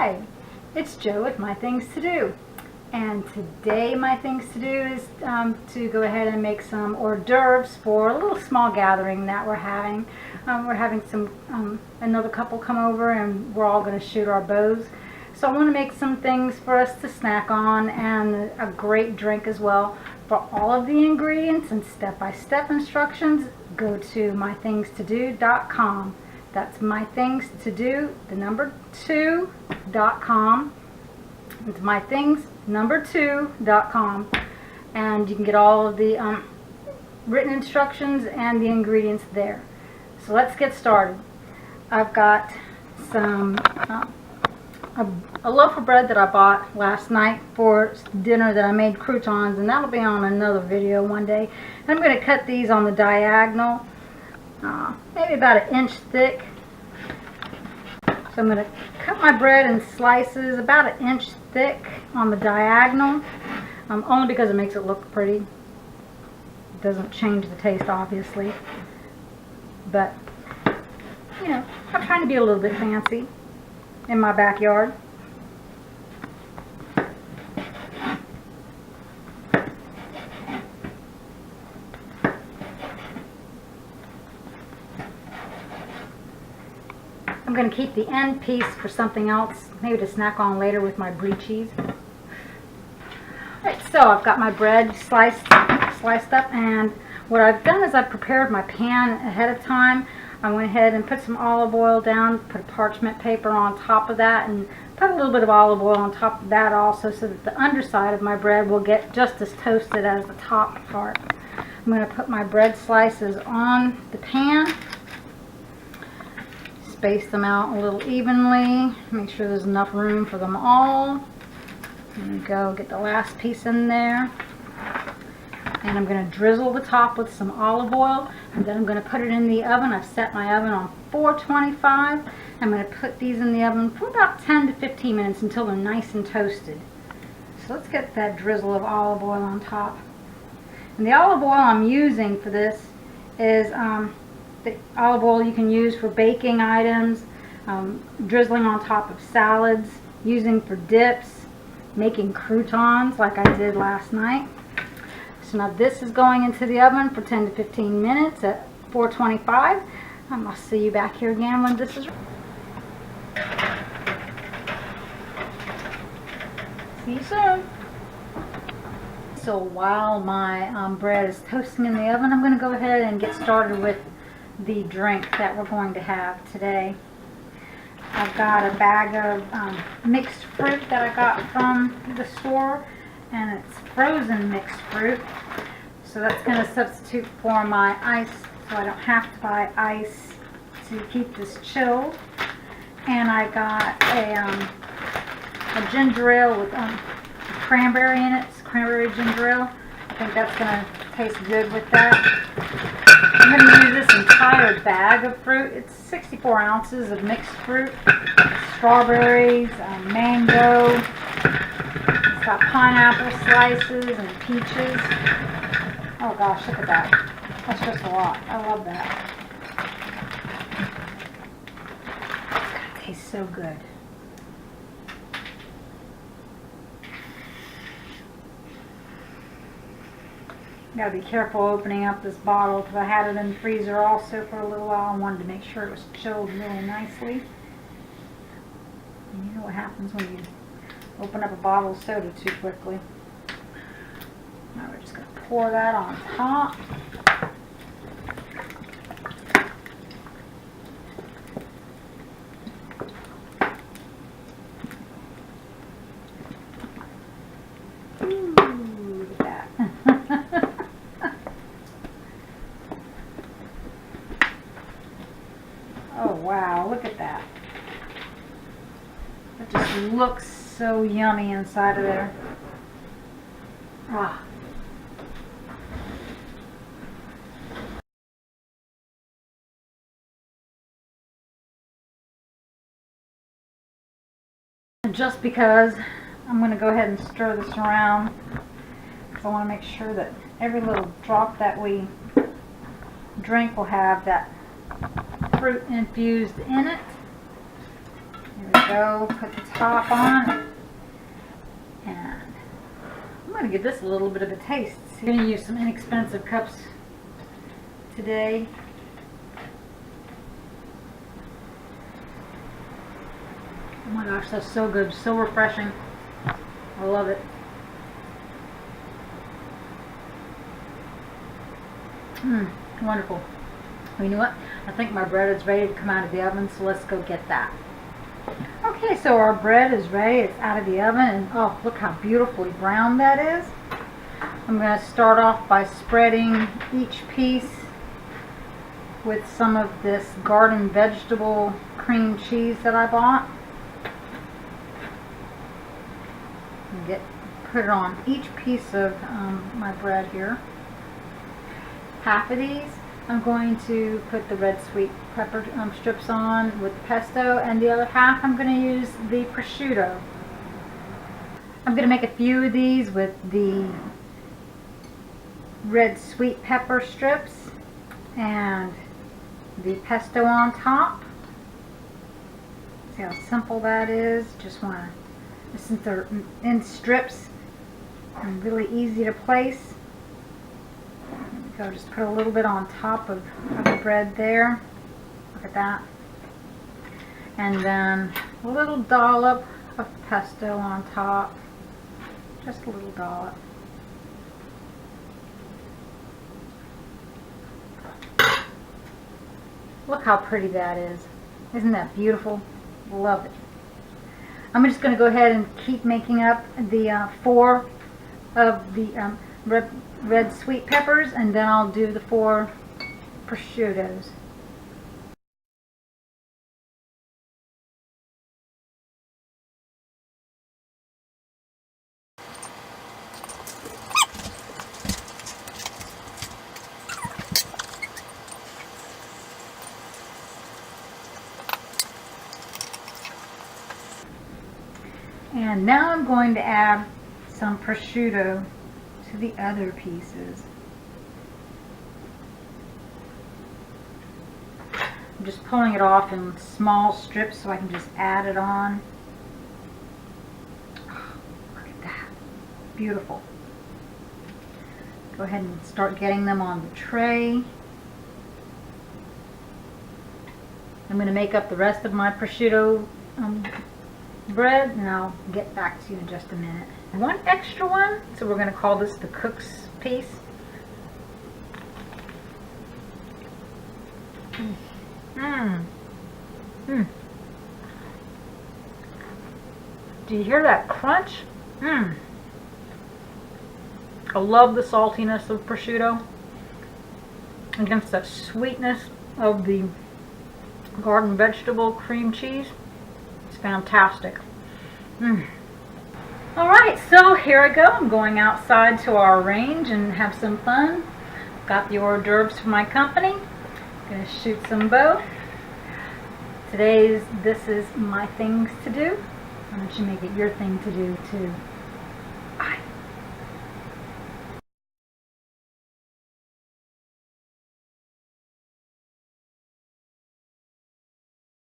Hi, it's Joe with My Things to Do, and today my things to do is to go ahead and make some hors d'oeuvres for a little small gathering that we're having. We're having some another couple come over, and we're all going to shoot our bows. So I want to make some things for us to snack on and a great drink as well. For all of the ingredients and step-by-step instructions, go to mythingstodo.com. That's mythingstodo, the number 2.com. It's mythings2.com, and you can get all of the written instructions and the ingredients there. So let's get started. I've got some a loaf of bread that I bought last night for dinner that I made croutons, and that'll be on another video one day. And I'm going to cut these on the diagonal, maybe about 1 inch thick. So I'm going to cut my bread in slices about 1 inch thick on the diagonal, only because it makes it look pretty. It doesn't change the taste, obviously, but you know, I'm trying to be a little bit fancy in my backyard. I'm going to keep the end piece for something else, maybe to snack on later with my brie cheese. Alright, so I've got my bread sliced up, and what I've done is I've prepared my pan ahead of time. I went ahead and put some olive oil down, put a parchment paper on top of that, and put a little bit of olive oil on top of that also, so that the underside of my bread will get just as toasted as the top part. I'm going to put my bread slices on the pan, space them out a little evenly, make sure there's enough room for them all. There we go, get the last piece in there. And I'm going to drizzle the top with some olive oil, and then I'm going to put it in the oven. I've set my oven on 425. I'm going to put these in the oven for about 10 to 15 minutes until they're nice and toasted. So let's get that drizzle of olive oil on top. And the olive oil I'm using for this is the olive oil you can use for baking items, drizzling on top of salads, using for dips, making croutons like I did last night. So now this is going into the oven for 10 to 15 minutes at 425. I'll see you back here again when this is ready. See you soon. So while my bread is toasting in the oven, I'm going to go ahead and get started with the drink that we're going to have today. I've got a bag of mixed fruit that I got from the store, and it's frozen mixed fruit, so that's going to substitute for my ice, so I don't have to buy ice to keep this chilled. And I got a ginger ale with cranberry in it. It's cranberry ginger ale. I think that's going to taste good with that. I'm going to use this entire bag of fruit. It's 64 ounces of mixed fruit, strawberries, mango. It's got pineapple slices and peaches. Oh gosh, look at that. That's just a lot. I love that. It's going to taste so good. Gotta be careful opening up this bottle, because I had it in the freezer also for a little while and wanted to make sure it was chilled really nicely. And you know what happens when you open up a bottle of soda too quickly. Now we're just going to pour that on top. Ooh, look at that. Oh wow, look at that. It just looks so yummy inside of there. Ah. And just because I'm going to go ahead and stir this around, because I want to make sure that every little drop that we drink will have that fruit infused in it. Here we go. Put the top on. And I'm going to give this a little bit of a taste. I'm going to use some inexpensive cups today. Oh my gosh, that's so good, so refreshing. I love it. Wonderful. Well, you know what? I think my bread is ready to come out of the oven, so let's go get that. Okay, so our bread is ready. It's out of the oven, and oh, look how beautifully brown that is. I'm going to start off by spreading each piece with some of this garden vegetable cream cheese that I bought. Put it on each piece of my bread here. Half of these I'm going to put the red sweet pepper strips on with pesto, and the other half I'm going to use the prosciutto. I'm going to make a few of these with the red sweet pepper strips and the pesto on top. See how simple that is? Just want to, since they're in strips and really easy to place. There we go, just put a little bit on top of the bread there. Look at that. And then a little dollop of pesto on top. Just a little dollop. Look how pretty that is. Isn't that beautiful? Love it. I'm just going to go ahead and keep making up the 4 of the red sweet peppers, and then I'll do the 4 prosciuttos. And now I'm going to add some prosciutto to the other pieces. I'm just pulling it off in small strips so I can just add it on. Oh, look at that. Beautiful. Go ahead and start getting them on the tray. I'm going to make up the rest of my prosciutto bread, and I'll get back to you in just a minute. One extra one, so we're going to call this the cook's piece. Do you hear that crunch? I love the saltiness of prosciutto against the sweetness of the garden vegetable cream cheese. It's fantastic. Alright, so here I go. I'm going outside to our range and have some fun. Got the hors d'oeuvres for my company. Gonna shoot some bow. This is my things to do. Why don't you make it your thing to do too?